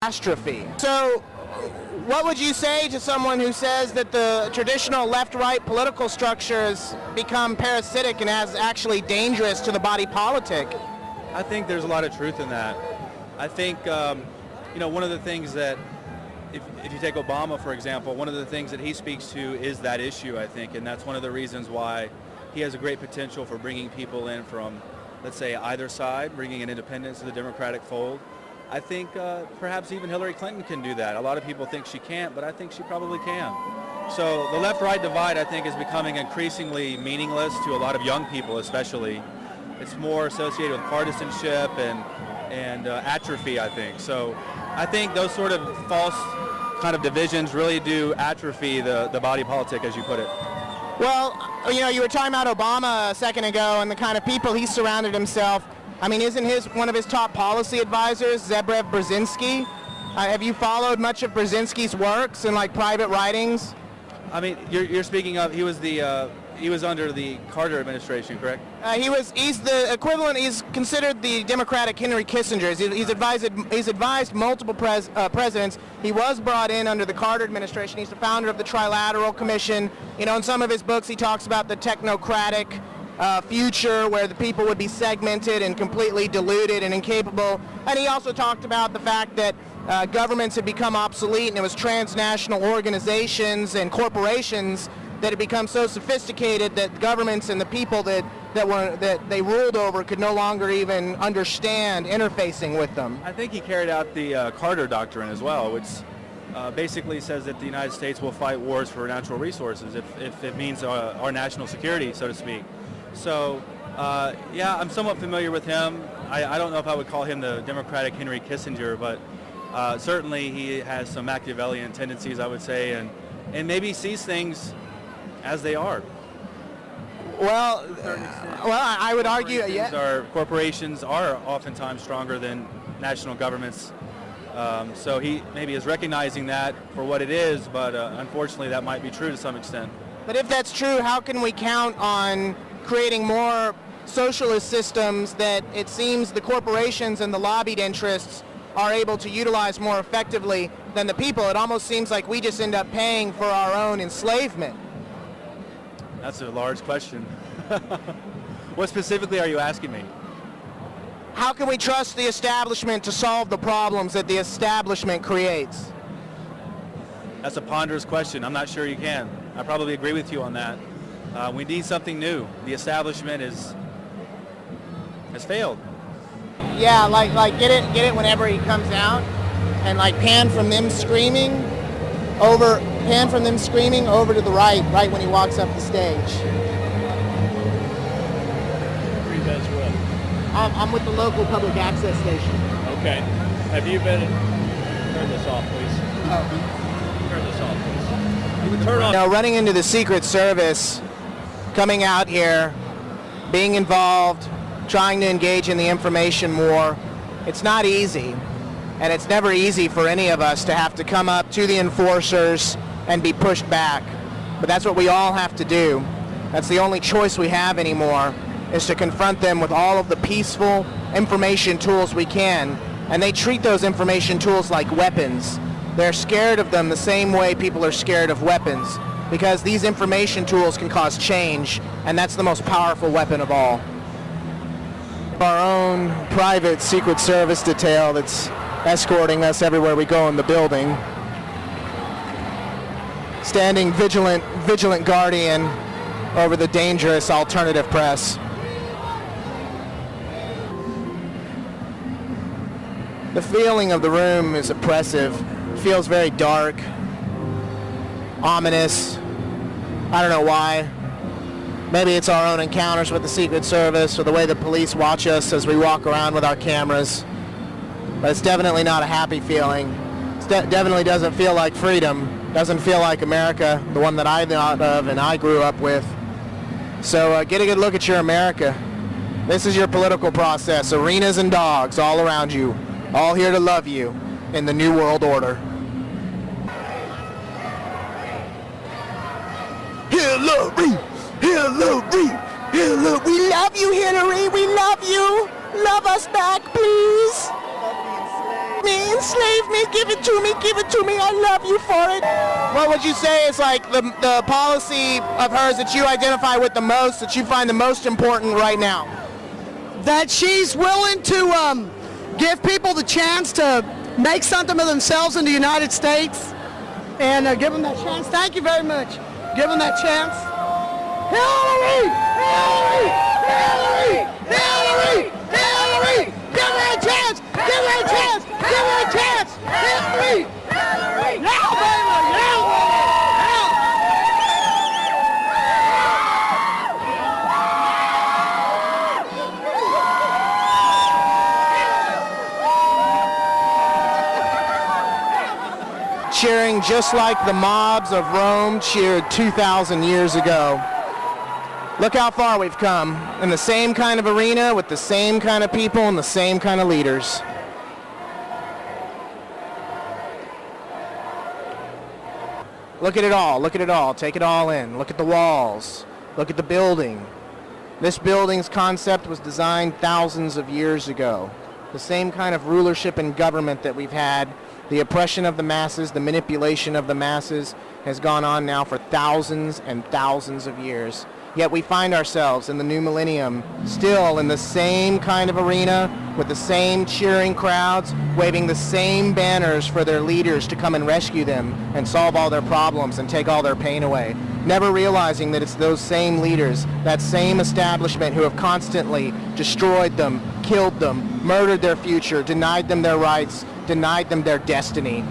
catastrophe. So what would you say to someone who says that the traditional left-right political structure has become parasitic and is actually dangerous to the body politic? I think there's a lot of truth in that. I think, one of the things that, if you take Obama, for example, one of the things that he speaks to is that issue, I think, and that's one of the reasons why he has a great potential for bringing people in from, let's say, either side, bringing an independence to the Democratic fold. I think perhaps even Hillary Clinton can do that. A lot of people think she can't, but I think she probably can. So the left-right divide, I think, is becoming increasingly meaningless to a lot of young people, especially. It's more associated with partisanship and atrophy, I think. So I think those sort of false kind of divisions really do atrophy the body politic, as you put it. Well, you were talking about Obama a second ago and the kind of people he surrounded himself. I mean, isn't one of his top policy advisors Zbigniew Brzezinski? Have you followed much of Brzezinski's works and private writings? I mean, you're speaking of, he was under the Carter administration, correct? He's the equivalent. He's considered the Democratic Henry Kissinger. He's advised multiple presidents. He was brought in under the Carter administration. He's the founder of the Trilateral Commission. In some of his books, he talks about the technocratic future where the people would be segmented and completely deluded and incapable. And he also talked about the fact that governments had become obsolete and it was transnational organizations and corporations that had become so sophisticated that governments and the people that they ruled over could no longer even understand interfacing with them. I think he carried out the Carter Doctrine as well, which basically says that the United States will fight wars for natural resources if it means our national security, so to speak. So, I'm somewhat familiar with him. I don't know if I would call him the Democratic Henry Kissinger, but certainly he has some Machiavellian tendencies, I would say, and maybe sees things as they are. Well, I would argue, corporations are oftentimes stronger than national governments. So he maybe is recognizing that for what it is, but unfortunately that might be true to some extent. But if that's true, how can we count on creating more socialist systems that it seems the corporations and the lobbied interests are able to utilize more effectively than the people? It almost seems like we just end up paying for our own enslavement. That's a large question. What specifically are you asking me? How can we trust the establishment to solve the problems that the establishment creates? That's a ponderous question. I'm not sure you can. I probably agree with you on that. We need something new. The establishment has failed. Yeah, like get it whenever he comes out, and pan from them screaming over to the right when he walks up the stage. Who are you guys with? I'm with the local public access station. Okay. Have you been? Turn this off, please. Turn this off, please. Turn off. Running into the Secret Service, coming out here, being involved, trying to engage in the information war, it's not easy. And it's never easy for any of us to have to come up to the enforcers and be pushed back. But that's what we all have to do. That's the only choice we have anymore, is to confront them with all of the peaceful information tools we can. And they treat those information tools like weapons. They're scared of them the same way people are scared of weapons, because these information tools can cause change, and that's the most powerful weapon of all. Our own private Secret Service detail that's escorting us everywhere we go in the building. Standing vigilant guardian over the dangerous alternative press. The feeling of the room is oppressive. It feels very dark, ominous. I don't know why. Maybe it's our own encounters with the Secret Service or the way the police watch us as we walk around with our cameras. But it's definitely not a happy feeling. It definitely doesn't feel like freedom. Doesn't feel like America, the one that I thought of and I grew up with. So get a good look at your America. This is your political process. Arenas and dogs all around you. All here to love you in the New World Order. Hillary! Hillary! Hillary! We love you, Hillary! We love you! Love us back, please! me, enslave me, give it to me, I love you for it. What would you say is like the policy of hers that you identify with the most, that you find the most important right now? That she's willing to give people the chance to make something of themselves in the United States and give them that chance. Thank you very much. Give them that chance. Hillary! Hillary! Hillary! Hillary! Hillary! Give her a chance! Give her a chance! Give her a chance! Hillary! Hillary! Yeah, baby! Yeah, Cheering just like the mobs of Rome cheered 2,000 years ago. Look how far we've come in the same kind of arena with the same kind of people and the same kind of leaders. Look at it all, look at it all, take it all in. Look at the walls, look at the building. This building's concept was designed thousands of years ago. The same kind of rulership and government that we've had, the oppression of the masses, the manipulation of the masses has gone on now for thousands and thousands of years. Yet we find ourselves in the new millennium still in the same kind of arena with the same cheering crowds, waving the same banners for their leaders to come and rescue them and solve all their problems and take all their pain away. Never realizing that it's those same leaders, that same establishment who have constantly destroyed them, killed them, murdered their future, denied them their rights, denied them their destiny.